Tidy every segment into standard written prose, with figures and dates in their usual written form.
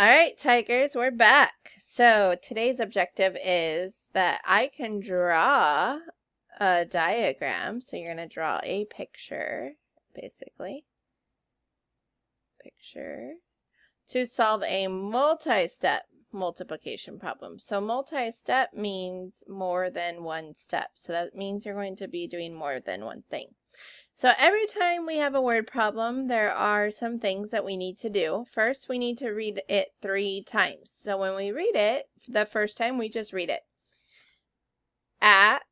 All right, Tigers, we're back. So today's objective is that I can draw a diagram. So you're going to draw a picture, basically. Picture. To solve a multi-step multiplication problem. So multi-step means more than one step. So that means you're going to be doing more than one thing. So every time we have a word problem, there are some things that we need to do. First, we need to read it 3 times. So when we read it, the first time we just read it. At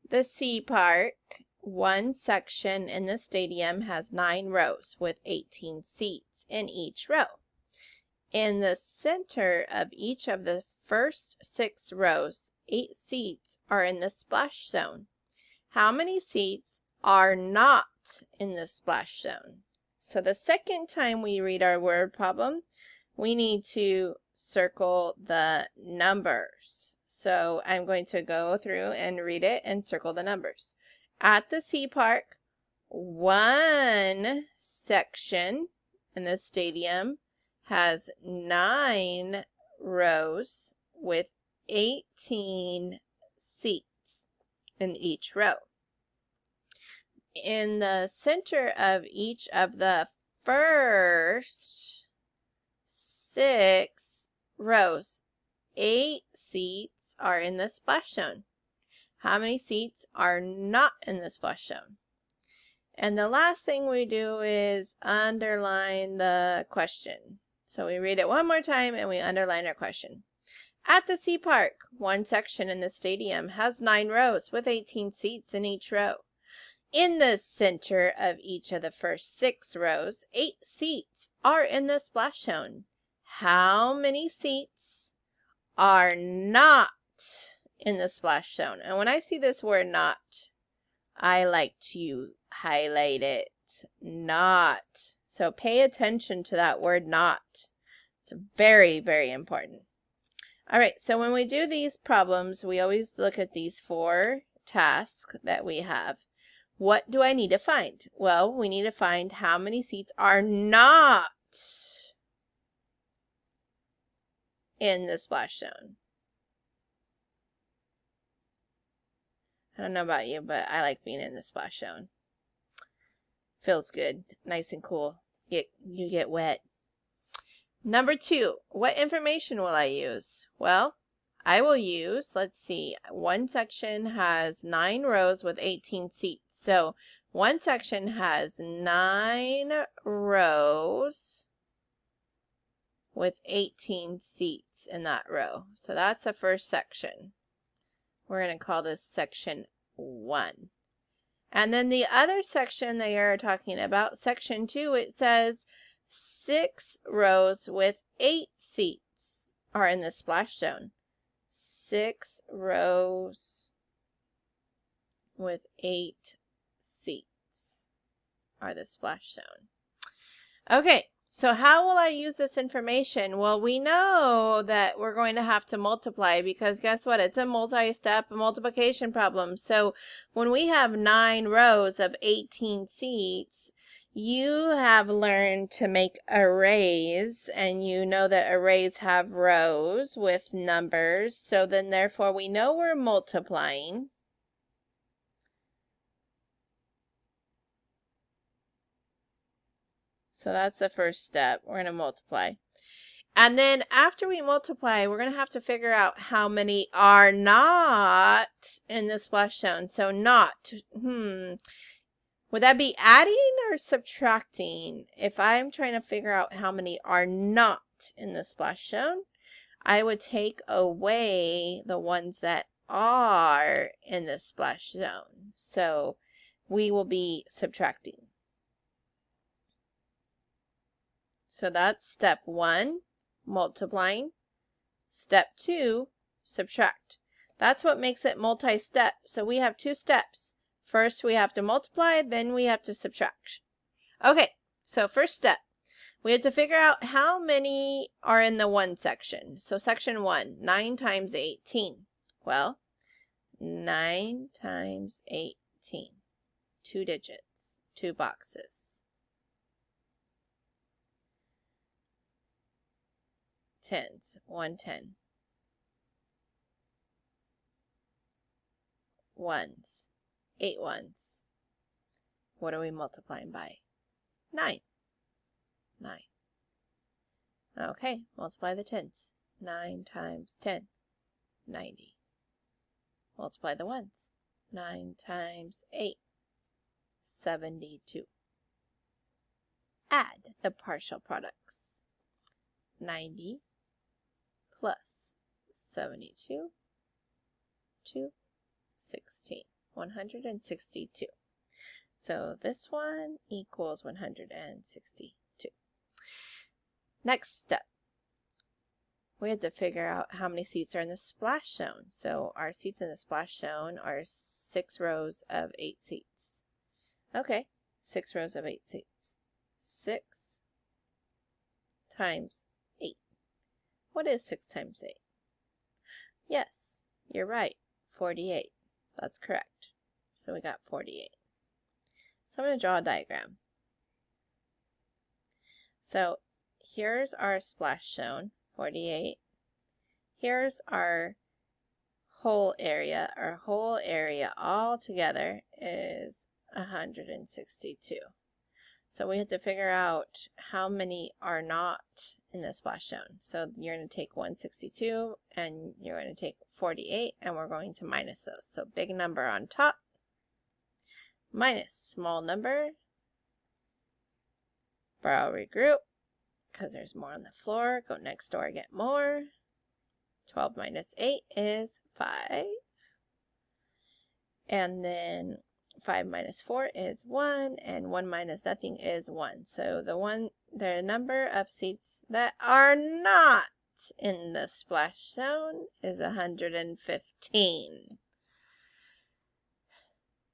the Sea Park, one section in the stadium has 9 rows with 18 seats in each row. In the center of each of the first 6 rows, 8 seats are in the splash zone. How many seats are not in the splash zone? So the second time we read our word problem, we need to circle the numbers. So I'm going to go through and read it and circle the numbers. At the Sea Park, one section in the stadium has 9 rows with 18 seats in each row. In the center of each of the first 6 rows, 8 seats are in the splash zone. How many seats are not in the splash zone? And the last thing we do is underline the question. So we read it one more time and we underline our question. At the Sea Park, one section in the stadium has 9 rows with 18 seats in each row. In the center of each of the first 6 rows, 8 seats are in the splash zone. How many seats are not in the splash zone? And when I see this word not, I like to highlight it. Not. So pay attention to that word not. It's very, very important. All right, so when we do these problems, we always look at these 4 tasks that we have. What do I need to find? Well, we need to find how many seats are not in the splash zone. I don't know about you, but I like being in the splash zone. Feels good, nice and cool. You get wet. Number 2, what information will I use? Well, I will use, let's see, one section has 9 rows with 18 seats. So one section has 9 rows with 18 seats in that row. So that's the first section. We're going to call this section 1. And then the other section they are talking about, section 2, it says 6 rows with 8 seats are in the splash zone. 6 rows with 8 seats are the splash zone. Okay, so how will I use this information? Well, we know that we're going to have to multiply because guess what? It's a multi-step multiplication problem. So when we have 9 rows of 18 seats, you have learned to make arrays, and you know that arrays have rows with numbers. So then therefore we know we're multiplying. So that's the first step. We're going to multiply. And then after we multiply, we're going to have to figure out how many are not in the splash zone. So not, would that be adding or subtracting? If I'm trying to figure out how many are not in the splash zone, I would take away the ones that are in the splash zone. So we will be subtracting. So that's step 1, multiplying. Step 2, subtract. That's what makes it multi-step. So we have 2 steps. First we have to multiply, then we have to subtract. Okay, so first step. We have to figure out how many are in the 1 section. So section 1, 9 times 18. Well, 9 times 18. 2 digits, 2 boxes. tens. 110. Ones. 8 ones. What are we multiplying by? 9. 9. Okay, multiply the tens. 9 times 10. 90. Multiply the ones. 9 times 8. 72. Add the partial products. 90 plus 72 to 16. 162. So this one equals 162. Next step. We have to figure out how many seats are in the splash zone. So our seats in the splash zone are 6 rows of 8 seats. Okay, 6 rows of 8 seats. 6 times 8. What is 6 times 8? Yes, you're right. 48. That's correct. So we got 48. So I'm going to draw a diagram. So here's our splash zone, 48. Here's our whole area. Our whole area all together is 162. So we have to figure out how many are not in the splash zone. So you're going to take 162 and you're going to take 48 and we're going to minus those. So big number on top minus small number. Borrow, regroup, because there's more on the floor. Go next door, get more. 12 minus 8 is 5. And then 5 minus 4 is 1, and 1 minus nothing is 1. So the number of seats that are not in the splash zone is 115.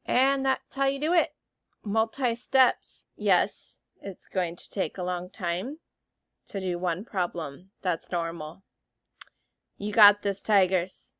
And that's how you do it. Multi-steps. Yes, it's going to take a long time to do one problem. That's normal. You got this, Tigers.